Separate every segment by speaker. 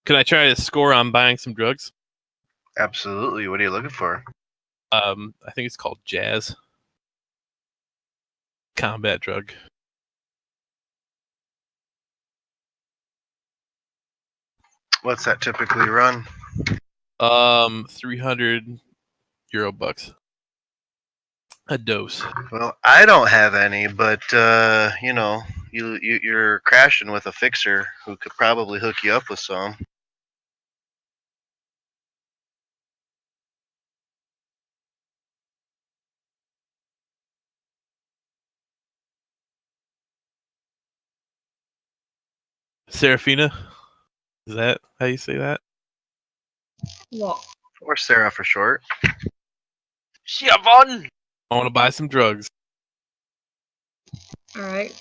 Speaker 1: Can I try to score on buying some drugs?
Speaker 2: Absolutely. What are you looking for?
Speaker 1: I think it's called Jazz. Combat drug.
Speaker 2: What's that typically run?
Speaker 1: 300 euro bucks a dose.
Speaker 2: Well, I don't have any, but you're crashing with a fixer who could probably hook you up with some.
Speaker 1: Serafina? Is that how you say that?
Speaker 3: What?
Speaker 2: Or Sarah for short.
Speaker 4: Siobhan!
Speaker 1: I want to buy some drugs.
Speaker 3: Alright.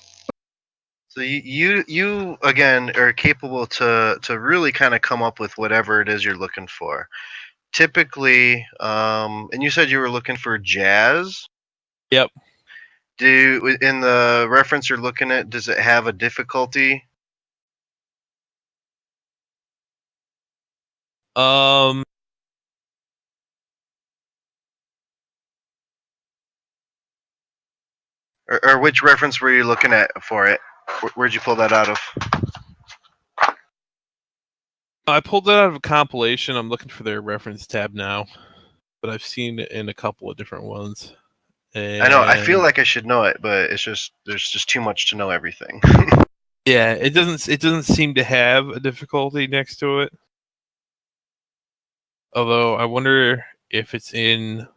Speaker 2: So you again are capable to really kind of come up with whatever it is you're looking for. Typically, and you said you were looking for jazz.
Speaker 1: Yep.
Speaker 2: In the reference you're looking at, does it have a difficulty? Or which reference were you looking at for it? Where'd you pull that out of?
Speaker 1: I pulled that out of a compilation. I'm looking for their reference tab now, but I've seen it in a couple of different ones.
Speaker 2: I know. I feel like I should know it, but it's just there's just too much to know everything.
Speaker 1: Yeah, it doesn't seem to have a difficulty next to it. Although I wonder if it's find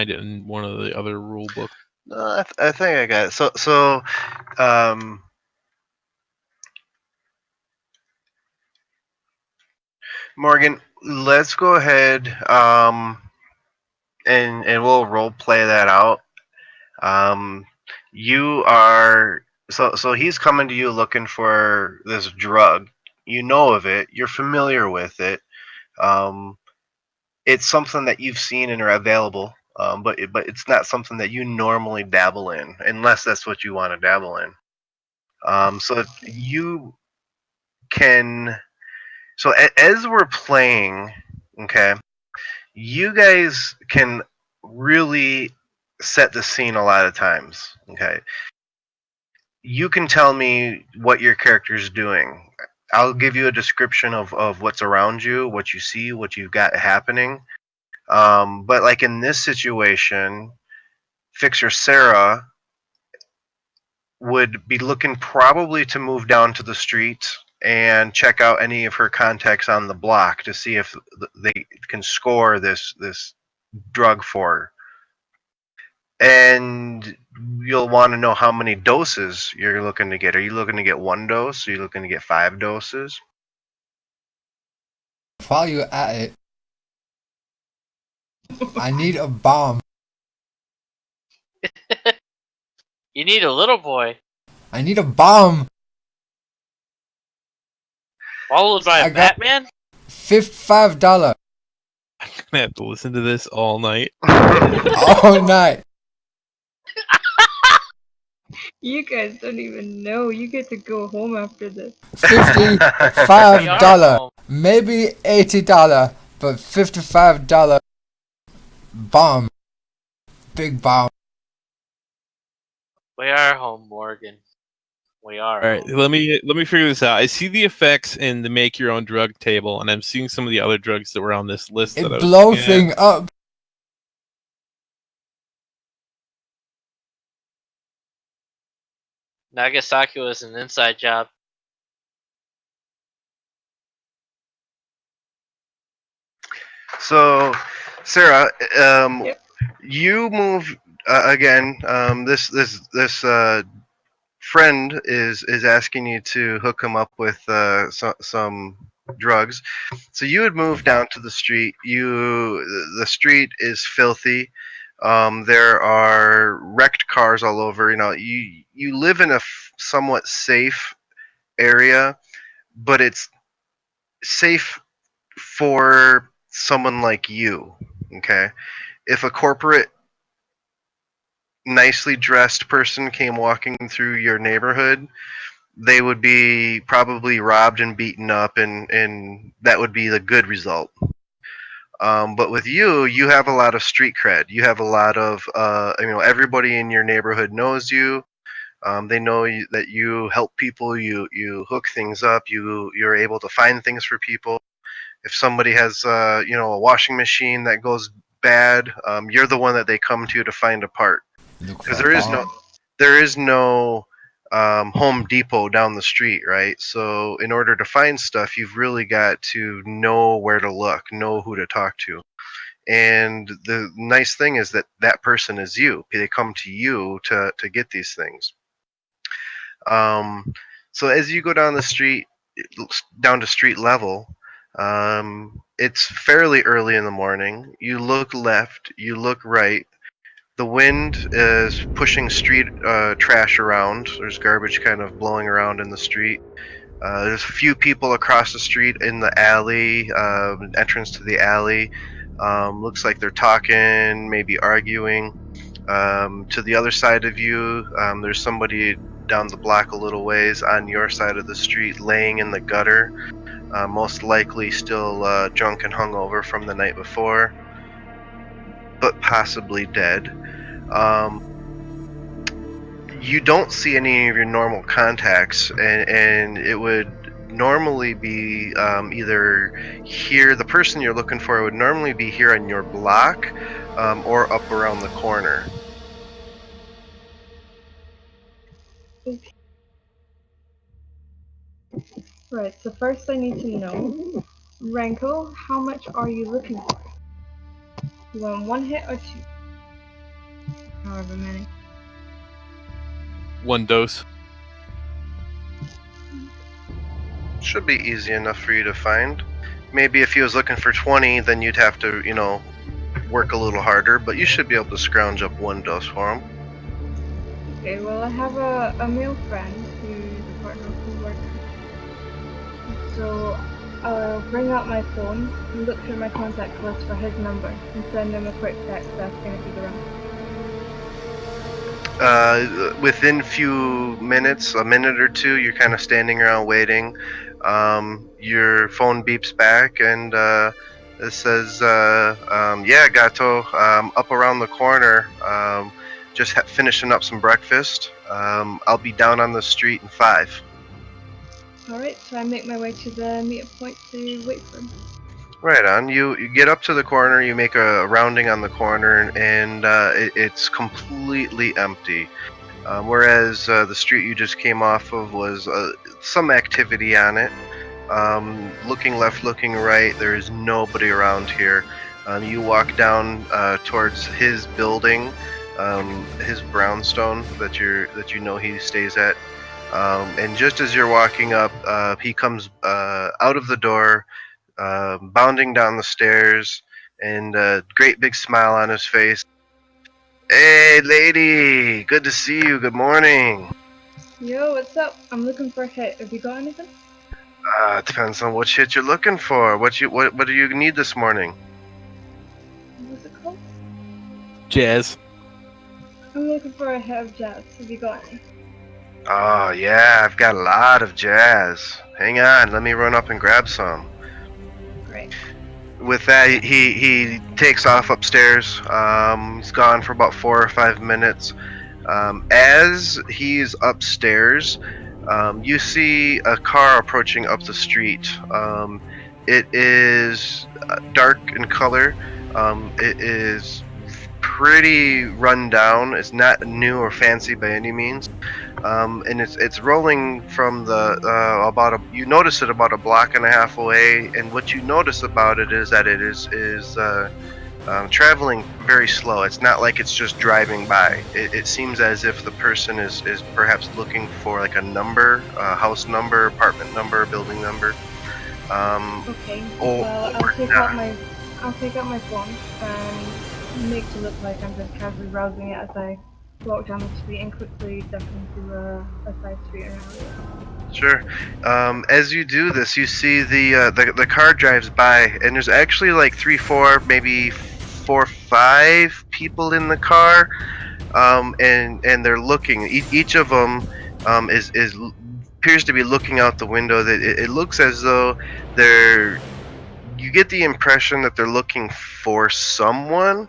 Speaker 1: it in one of the other rule books.
Speaker 2: No, I think I got it. Um, Morgan, let's go ahead and we'll role play that out. You are so he's coming to you looking for this drug. You know of it. You're familiar with it. Um, it's something that you've seen and are available. But it's not something that you normally dabble in, unless that's what you want to dabble in. So you can. So as we're playing, okay, you guys can really set the scene a lot of times. Okay, you can tell me what your character's doing. I'll give you a description of what's around you, what you see, what you've got happening. But like in this situation, Fixer Sarah would be looking probably to move down to the street and check out any of her contacts on the block to see if they can score this drug for her. And you'll want to know how many doses you're looking to get. Are you looking to get one dose? Are you looking to get 5 doses?
Speaker 5: While you're at it, I need a bomb.
Speaker 4: You need a little boy.
Speaker 5: I need a bomb.
Speaker 4: Followed by
Speaker 5: I
Speaker 4: a
Speaker 5: got-
Speaker 4: Batman?
Speaker 5: $55
Speaker 1: I'm gonna have to listen to this all night.
Speaker 5: all night.
Speaker 3: You guys don't even know. You get to go home after this.
Speaker 5: $55, maybe $80, but $55 bomb. Big bomb.
Speaker 4: We are home, Morgan. We are.
Speaker 1: All right,
Speaker 4: home.
Speaker 1: let me figure this out. I see the effects in the make your own drug table, and I'm seeing some of the other drugs that were on this list.
Speaker 5: It
Speaker 1: that I was
Speaker 5: blow
Speaker 1: looking at.
Speaker 5: thing up.
Speaker 4: Nagasaki was an inside job.
Speaker 2: So, Sarah,
Speaker 3: Yep.
Speaker 2: you move again. This friend is asking you to hook him up with some drugs. So you would move down to the street. The street is filthy. There are wrecked cars all over. You know, you live in a somewhat safe area, but it's safe for someone like you. Okay, if a corporate nicely dressed person came walking through your neighborhood, they would be probably robbed and beaten up, and that would be the good result. But with you, you have a lot of street cred. You have a lot of, everybody in your neighborhood knows you. They know that you help people. You hook things up. You're able to find things for people. If somebody has, a washing machine that goes bad, you're the one that they come to find a part.
Speaker 5: Look
Speaker 2: Because
Speaker 5: for a bomb.
Speaker 2: there is no Home Depot down the street, right? So in order to find stuff, you've really got to know where to look, know who to talk to. And the nice thing is that that person is you. They come to you to get these things. Um, so as you go down the street, down to street level, it's fairly early in the morning. You look left, you look right. The wind is pushing street trash around. There's garbage kind of blowing around in the street. There's a few people across the street in the alley, entrance to the alley. Looks like they're talking, maybe arguing. To the other side of you, there's somebody down the block a little ways on your side of the street laying in the gutter, most likely still drunk and hungover from the night before, but possibly dead. Um, you don't see any of your normal contacts, and it would normally be either here, the person you're looking for would normally be here on your block, or up around the corner.
Speaker 3: Right, so first I need to know, Ranko, how much are you looking for? You want one hit or two? However many.
Speaker 1: One dose.
Speaker 2: Should be easy enough for you to find. Maybe if he was looking for 20, then you'd have to, work a little harder, but you should be able to scrounge up one dose for him.
Speaker 3: Okay, well I have a male friend who's a partner who works. So I'll bring out my phone and look through my contact list for his number and send him a quick text asking if he's around.
Speaker 2: Within few minutes, a minute or two, you're kind of standing around waiting. Your phone beeps back and it says, "Yeah, Gato, up around the corner. Just finishing up some breakfast. I'll be down on the street in 5."
Speaker 3: Alright, so I make my way to the meet point to wait for him.
Speaker 2: Right on. You get up to the corner, you make a rounding on the corner, and it's completely empty. Whereas the street you just came off of was some activity on it. Looking left, looking right, there is nobody around here. You walk down towards his building, his brownstone that you know he stays at. And just as you're walking up, he comes out of the door, bounding down the stairs, and a great big smile on his face. Hey, lady! Good to see you. Good morning.
Speaker 3: Yo, what's up? I'm looking for a hit. Have you got anything?
Speaker 2: It depends on what shit you're looking for. What do you need this morning?
Speaker 3: What's it called?
Speaker 1: Jazz.
Speaker 3: I'm looking for a hit of jazz. Have you got any?
Speaker 2: Oh yeah, I've got a lot of jazz. Hang on, let me run up and grab some.
Speaker 3: Great.
Speaker 2: With that, he takes off upstairs. He's gone for about 4 or 5 minutes. As he's upstairs, you see a car approaching up the street. It is dark in color. It is pretty run down. It's not new or fancy by any means. And it's rolling from the you notice it about a block and a half away. And what you notice about it is that it is traveling very slow. It's not like it's just driving by. It seems as if the person is perhaps looking for like a number, house number, apartment number, building number.
Speaker 3: Okay.
Speaker 2: Oh,
Speaker 3: Well, I'll take out my phone and make it look like I'm just casually browsing it as I walk down the street and quickly duck into a side street or an alley.
Speaker 2: Sure. As you do this, you see the car drives by, and there's actually like 3, 4, maybe 4, 5 people in the car, and they're looking. Each of them is appears to be looking out the window. That it looks as though they're. You get the impression that they're looking for someone,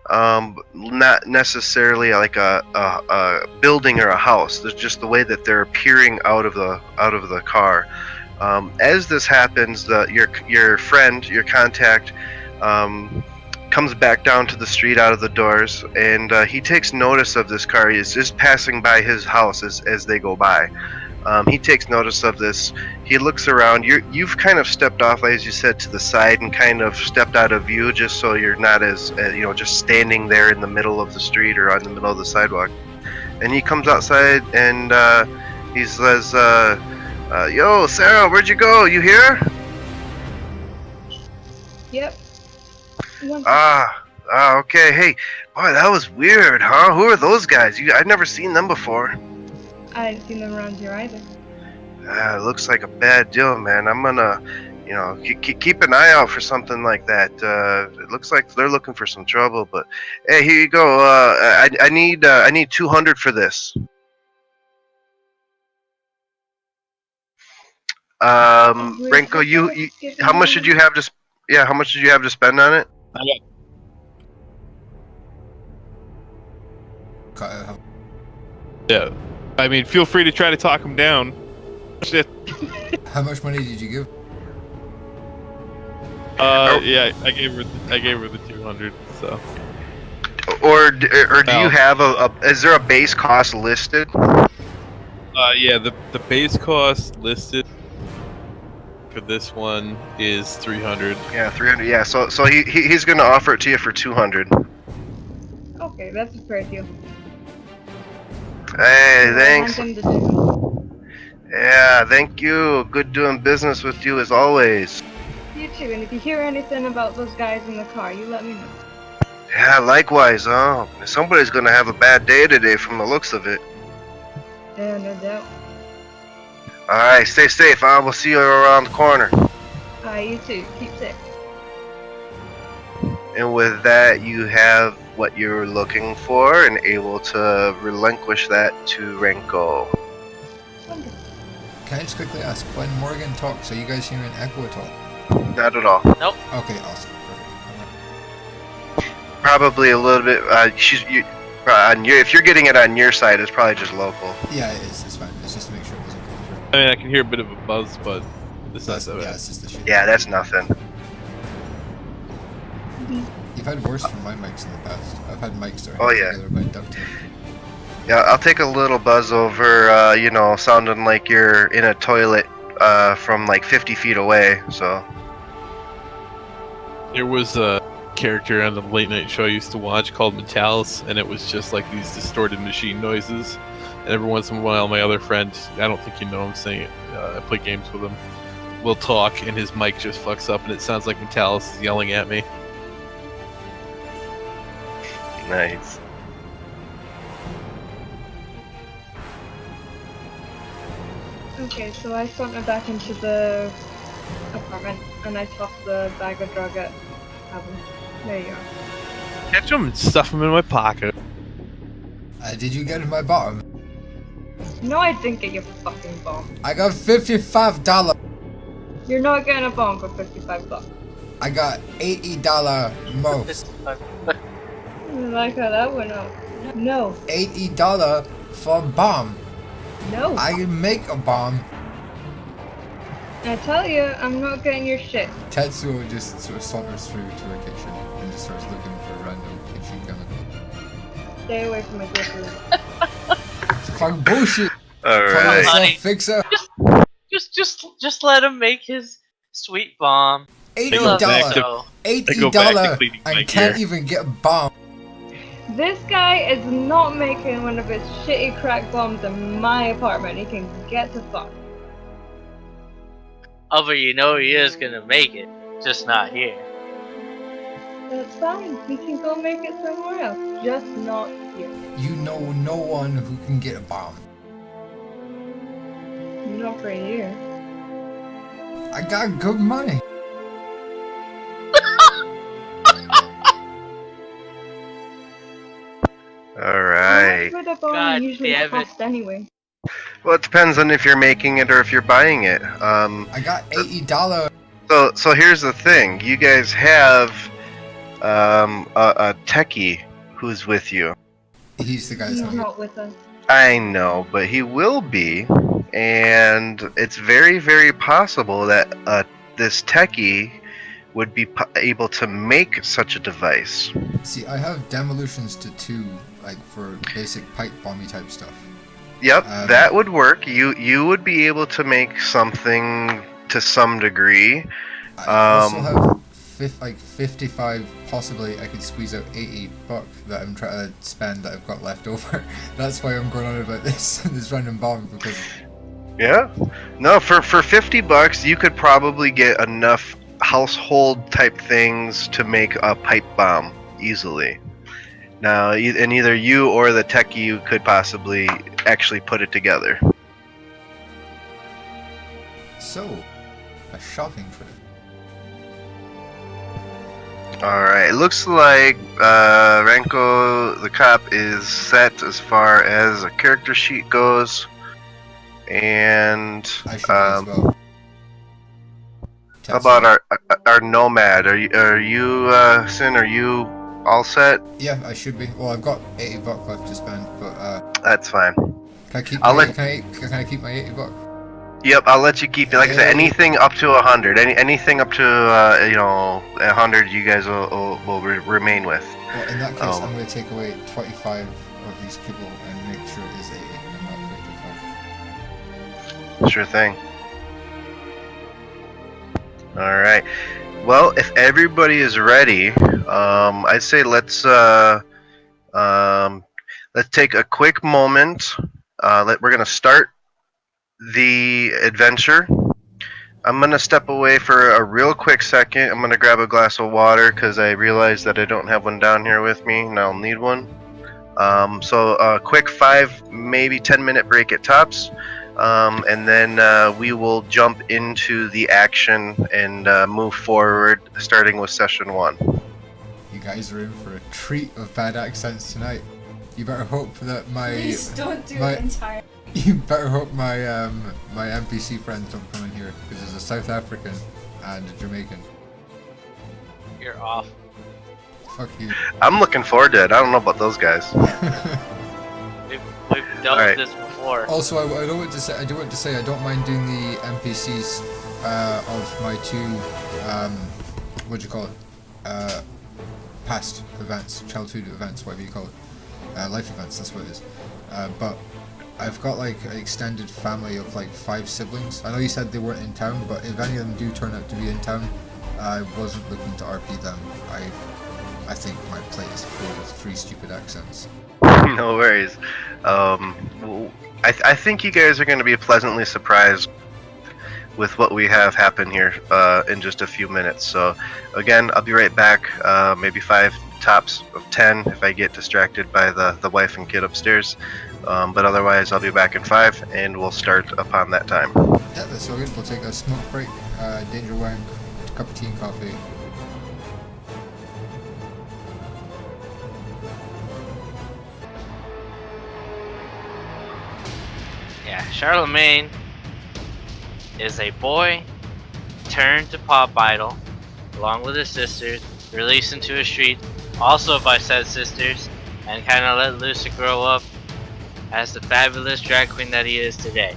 Speaker 2: not necessarily like a building or a house. There's just the way that they're appearing out of the car. As this happens, your friend, your contact, comes back down to the street out of the doors, and he takes notice of this car. He's just passing by his house as they go by. He takes notice of this. He looks around. You've kind of stepped off, as you said, to the side and kind of stepped out of view, just so you're not as just standing there in the middle of the street or on the middle of the sidewalk. And he comes outside and he says, "Yo, Sarah, where'd you go? You here?"
Speaker 3: Yep. One
Speaker 2: Okay. Hey, boy, that was weird, huh? Who are those guys? I've never seen them before.
Speaker 3: I hadn't seen them around here either.
Speaker 2: Looks like a bad deal, man. I'm gonna, keep an eye out for something like that. It looks like they're looking for some trouble. But hey, here you go. I need 200 for this. Renko, you how much did you have to? How much did you have to spend on it?
Speaker 1: Yeah. I mean, feel free to try to talk him down. Shit.
Speaker 5: How much money did you give?
Speaker 1: Yeah, I gave her the 200. So.
Speaker 2: Or do you have is there a base cost listed?
Speaker 1: Yeah, the base cost listed for this one is 300.
Speaker 2: Yeah, 300. Yeah, so he's gonna offer it to you for 200.
Speaker 3: Okay, that's a fair deal.
Speaker 2: Hey, thanks.
Speaker 3: Hand him the 200.
Speaker 2: Yeah, thank you. Good doing business with you as always.
Speaker 3: You too, and if you hear anything about those guys in the car, you let me know.
Speaker 2: Yeah, likewise. Somebody's gonna have a bad day today from the looks of it.
Speaker 3: Yeah, no doubt.
Speaker 2: All right, stay safe. I will see you around the corner.
Speaker 3: You too. Keep safe.
Speaker 2: And with that, you have what you're looking for and able to relinquish that to Renko.
Speaker 3: Wonderful.
Speaker 5: Can I just quickly ask, when Morgan talks, are you guys hearing echo at all?
Speaker 2: Not at all.
Speaker 4: Nope.
Speaker 5: Okay, awesome. Perfect.
Speaker 2: Probably a little bit. If you're getting it on your side, it's probably just local.
Speaker 5: Yeah, it is. It's fine. It's just to make sure it doesn't come through.
Speaker 1: I mean, I can hear a bit of a buzz, but it's not so
Speaker 5: Yeah,
Speaker 1: bad.
Speaker 5: it's just the shit.
Speaker 2: Yeah, that's nothing.
Speaker 5: You've had worse from my mics in the past. I've had mics that are
Speaker 2: Oh,
Speaker 5: held
Speaker 2: yeah.
Speaker 5: together by duct tape.
Speaker 2: Yeah, I'll take a little buzz over, sounding like you're in a toilet from like 50 feet away, so.
Speaker 1: There was a character on the late night show I used to watch called Metalis, and it was just like these distorted machine noises. And every once in a while, my other friend, I don't think you know him, saying it, I play games with him, will talk, and his mic just fucks up, and it sounds like Metalis is yelling at me.
Speaker 2: Nice.
Speaker 3: Okay, so I saunter back into the apartment and I toss the bag of drug at Alvin. There you are.
Speaker 1: Catch him and stuff him in my pocket.
Speaker 5: Did you get my bottom?
Speaker 3: No, I didn't get your fucking bomb.
Speaker 5: I got $55.
Speaker 3: You're not getting a bomb for $55.
Speaker 5: I got $80 most.
Speaker 3: I like how that went up. No.
Speaker 5: $80 for a bomb.
Speaker 3: No.
Speaker 5: I can make a bomb.
Speaker 3: I tell you, I'm not getting your shit.
Speaker 5: Tetsuo just sort of saunters through to her kitchen and just starts looking for random kitchen chemicals.
Speaker 3: Stay away from my groceries.
Speaker 5: Fucking bullshit.
Speaker 2: Alright.
Speaker 4: Honey.
Speaker 5: Fixer.
Speaker 4: Just let him make his sweet bomb.
Speaker 5: $80.
Speaker 1: back to-
Speaker 4: So,
Speaker 5: $80
Speaker 1: cleaning my
Speaker 5: and can't
Speaker 1: gear.
Speaker 5: even get a bomb.
Speaker 3: This guy is not making one of his shitty crack bombs in my apartment. He can get to fuck.
Speaker 4: oh, but you know he is gonna make it, just not here.
Speaker 3: That's fine. He can go make it somewhere else. Just not here.
Speaker 5: You know no one who can get a bomb.
Speaker 3: Not for a year.
Speaker 5: I got good money.
Speaker 2: Alright.
Speaker 3: That's what a bomb
Speaker 4: God
Speaker 3: usually
Speaker 4: damn it.
Speaker 3: costs anyway.
Speaker 2: Well, it depends on if you're making it or if you're buying it.
Speaker 5: I got $80.
Speaker 2: So here's the thing. You guys have a techie who's with you.
Speaker 5: He's the guy that's
Speaker 3: He's
Speaker 5: not here.
Speaker 3: not with us.
Speaker 2: I know, but he will be, and it's very, very possible that this techie would be able to make such a device.
Speaker 5: See, I have demolitions to 2, like for basic pipe bomby type stuff.
Speaker 2: Yep, that would work. You would be able to make something to some degree.
Speaker 5: I also have 55, possibly I could squeeze out $80 that I'm trying to spend that I've got left over. That's why I'm going on about this random bomb, because
Speaker 2: Yeah, no, for $50 you could probably get enough household type things to make a pipe bomb easily. Now, and either you or the techie could possibly actually put it together.
Speaker 5: so a shopping trip.
Speaker 2: Alright, it looks like Renko the cop is set as far as a character sheet goes. And
Speaker 5: I should be as well.
Speaker 2: how about our nomad? Are you Sin? Are you all set?
Speaker 5: Yeah, I should be. Well, I've got $80 left to spend, but
Speaker 2: That's fine.
Speaker 5: can I keep?
Speaker 2: I'll
Speaker 5: My,
Speaker 2: let-
Speaker 5: can I keep my $80?
Speaker 2: Yep, I'll let you keep it. Like I said, anything up to 100, anything up to 100, you guys will remain with.
Speaker 5: Well, in that case, I'm going to take away 25 of these people and make sure it is 80 and not 55.
Speaker 2: Sure thing. All right. Well, if everybody is ready, I'd say let's take a quick moment. We're gonna start the adventure. I'm gonna step away for a real quick second. I'm gonna grab a glass of water because I realized that I don't have one down here with me, and I'll need one. So a quick 5, maybe 10-minute break at tops. And then we will jump into the action and move forward, starting with session 1.
Speaker 5: You guys are in for a treat of bad accents tonight. You better hope that
Speaker 6: Please don't do
Speaker 5: my-
Speaker 6: it entirely.
Speaker 5: You better hope my my NPC friends don't come in here, because there's a South African and a Jamaican.
Speaker 4: You're off.
Speaker 5: Fuck you.
Speaker 2: I'm looking forward to it. I don't know about those guys.
Speaker 4: We've dealt
Speaker 2: Alright.
Speaker 4: with this before.
Speaker 5: Also, I don't want to say I don't mind doing the NPCs of my 2 what do you call it, past events, childhood events, whatever you call it, life events. That's what it is. But I've got like an extended family of like 5 siblings. I know you said they weren't in town, but if any of them do turn out to be in town, I wasn't looking to RP them. I think my plate is full with 3 stupid accents.
Speaker 2: No worries. I think you guys are going to be pleasantly surprised with what we have happen here in just a few minutes. So again, I'll be right back. Maybe 5 tops of 10 if I get distracted by the wife and kid upstairs. But otherwise, I'll be back in 5, and we'll start upon that time.
Speaker 5: Yeah, that's all good. We'll take a smoke break, danger wank, cup of tea and coffee.
Speaker 4: Yeah, Charlemagne is a boy turned to pop idol, along with his sisters, released into a street, also by said sisters, and kind of let loose to grow up as the fabulous drag queen that he is today.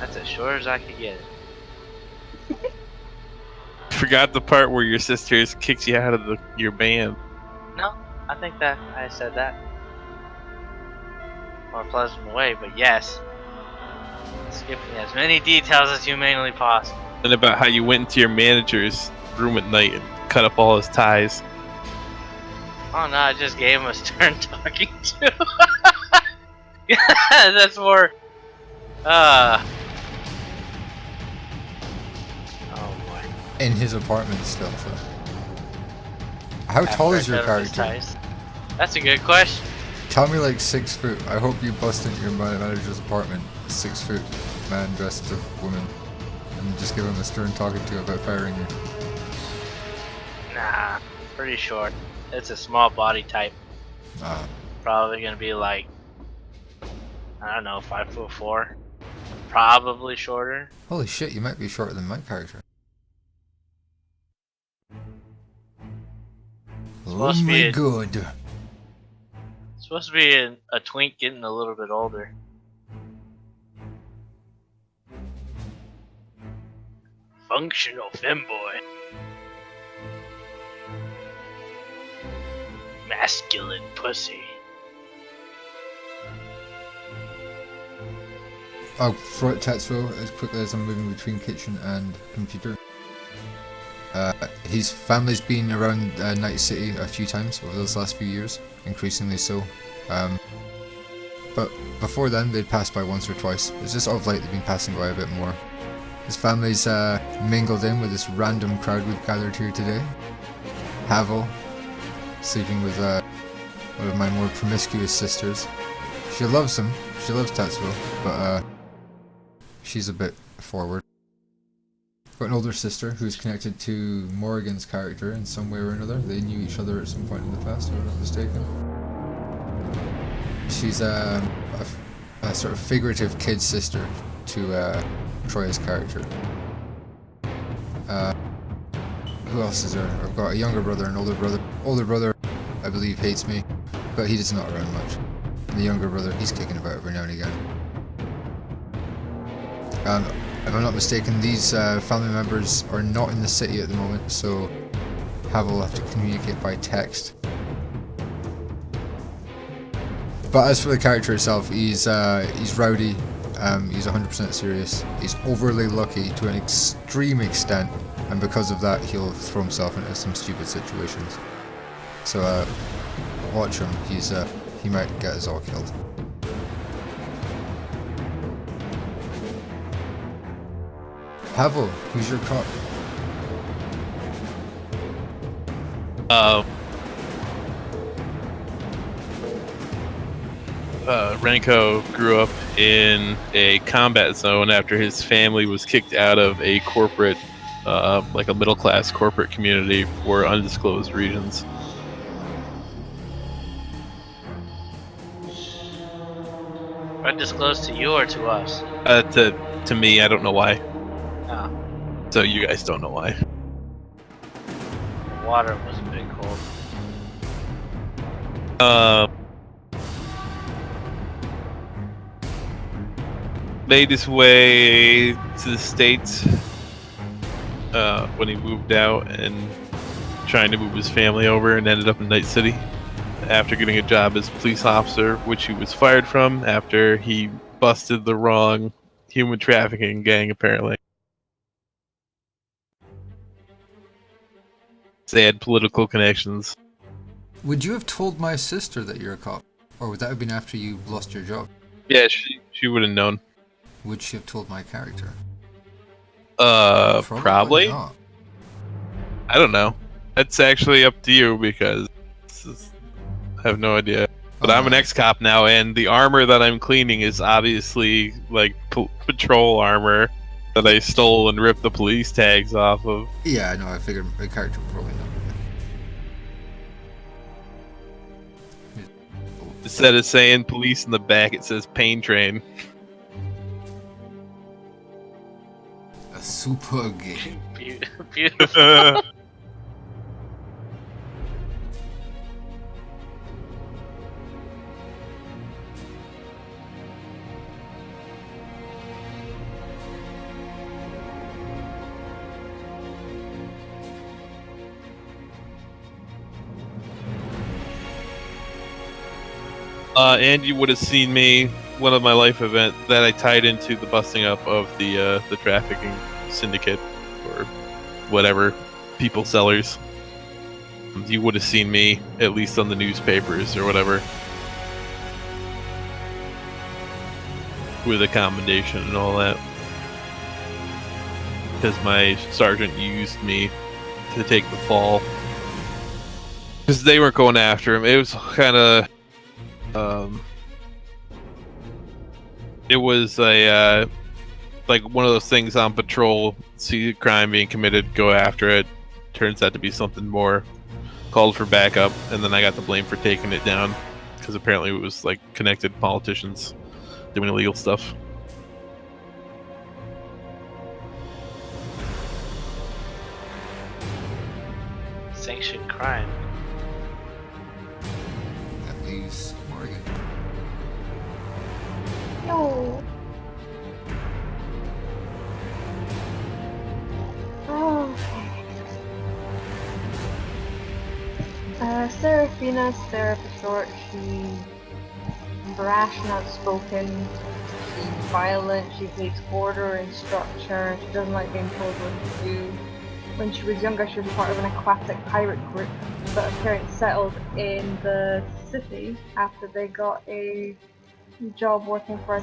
Speaker 4: That's as short as I could get it.
Speaker 1: Forgot the part where your sisters kicked you out of your band.
Speaker 4: No, I think that I said that more pleasant way, but yes, skipping as many details as humanly possible.
Speaker 1: And about how you went into your manager's room at night and cut up all his ties.
Speaker 4: Oh no, I just gave him a stern talking to. That's more. Oh boy.
Speaker 5: In his apartment still. So. How tall is your
Speaker 4: After I cut
Speaker 5: character?
Speaker 4: off his ties. That's a good question.
Speaker 5: Tell me like 6 foot. I hope you bust into your manager's apartment. 6 foot man dressed as a woman. And just give him a stern talking to about firing you.
Speaker 4: Nah, pretty short. It's a small body type. probably gonna be like, I don't know, 5'4", probably shorter.
Speaker 5: Holy shit, you might be shorter than my character. Oh
Speaker 4: Supposed to be
Speaker 5: my
Speaker 4: a-
Speaker 5: god.
Speaker 4: Supposed to be a twink getting a little bit older. Functional femboy. Masculine pussy.
Speaker 5: I'll throw it Tetsuo as quickly as I'm moving between kitchen and computer. His family's been around Night City a few times over those last few years, increasingly so. But before then, they'd passed by once or twice. It's just of late they've been passing by a bit more. His family's mingled in with this random crowd we've gathered here today. Havel, sleeping with one of my more promiscuous sisters. She loves him. She loves Tetsuo, but she's a bit forward. Got an older sister who's connected to Morrigan's character in some way or another. They knew each other at some point in the past, if I'm not mistaken. She's a sort of figurative kid sister to Troya's character. Who else is there? I've got a younger brother, an older brother. Older brother, I believe, hates me, but he's not around much. And the younger brother, he's kicking about every now and again. If I'm not mistaken, these family members are not in the city at the moment, so Havel will have to communicate by text. But as for the character itself, he's rowdy, he's 100% serious, he's overly lucky to an extreme extent, and because of that he'll throw himself into some stupid situations. So watch him, he might get us all killed. Havel, who's your cop?
Speaker 1: Renko grew up in a combat zone after his family was kicked out of a corporate, like a middle-class corporate community for undisclosed reasons.
Speaker 4: Undisclosed to you or to us?
Speaker 1: To me, I don't know why.
Speaker 4: Oh,
Speaker 1: So you guys don't know why.
Speaker 4: the water was a bit cold.
Speaker 1: Made his way to the States when he moved out and trying to move his family over, and ended up in Night City after getting a job as a police officer, which he was fired from after he busted the wrong human trafficking gang, apparently. They had political connections.
Speaker 5: Would you have told my sister that you're a cop? Or would that have been after you lost your job?
Speaker 1: Yeah, she would have known.
Speaker 5: Would she have told my character?
Speaker 1: Probably.
Speaker 5: Not.
Speaker 1: I don't know. That's actually up to you because I have no idea. But I'm an ex-cop now, and the armor that I'm cleaning is obviously like patrol armor that I stole and ripped the police tags off of.
Speaker 5: Yeah, I know. I figured my character would probably not.
Speaker 1: Instead of saying police in the back, it says pain train.
Speaker 5: A super gay.
Speaker 4: Beautiful.
Speaker 1: And you would have seen me, one of my life event that I tied into the busting up of the trafficking syndicate or whatever, people sellers. You would have seen me at least on the newspapers or whatever with a commendation and all that, because my sergeant used me to take the fall because they weren't going after him. It was kind of it was a like one of those things on patrol, see a crime being committed, go after it. Turns out to be something more, called for backup, and then I got the blame for taking it down. because apparently it was like connected politicians doing illegal stuff.
Speaker 4: Sanctioned crime.
Speaker 5: That leaves Morgan.
Speaker 3: No. Oh. Serafina's Sarah for short. She's brash and outspoken. She's violent. She hates order and structure. She doesn't like being told what to do. When she was younger, she was part of an aquatic pirate group, but her parents settled in the city after they got a job working for a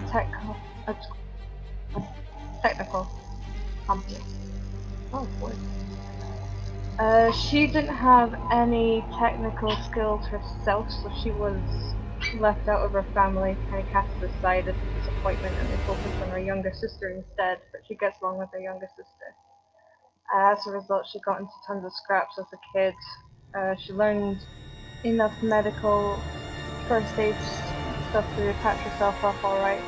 Speaker 3: technical company. Oh boy. She didn't have any technical skills herself, so she was left out of her family, kind of cast aside as a disappointment, and they focused on her younger sister instead, but she gets along with her younger sister. As a result, she got into tons of scraps as a kid. She learned enough medical first aid stuff to patch herself up alright.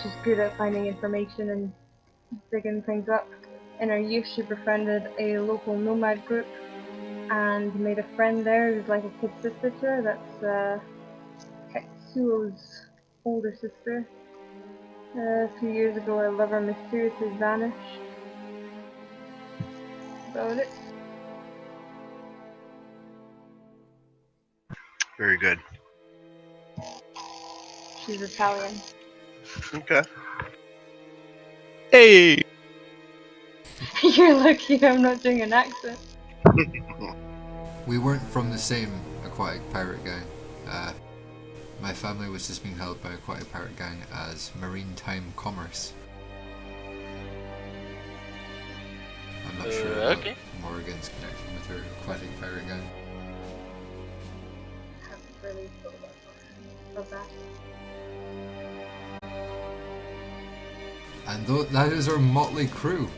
Speaker 3: She's good at finding information and digging things up. In her youth, she befriended a local nomad group and made a friend there who's like a kid sister to her. That's Tetsuo's older sister. A few years ago, her lover mysteriously vanished. About it.
Speaker 2: Very good.
Speaker 3: She's Italian.
Speaker 2: Okay.
Speaker 1: Hey,
Speaker 3: You're lucky I'm not doing an accent.
Speaker 5: We weren't from the same aquatic pirate gang. My family was just being held by aquatic pirate gang as maritime commerce. I'm not sure about
Speaker 4: Okay.
Speaker 5: Morgan's connection with her aquatic pirate gang.
Speaker 3: I haven't really thought about that.
Speaker 5: And that is our motley crew.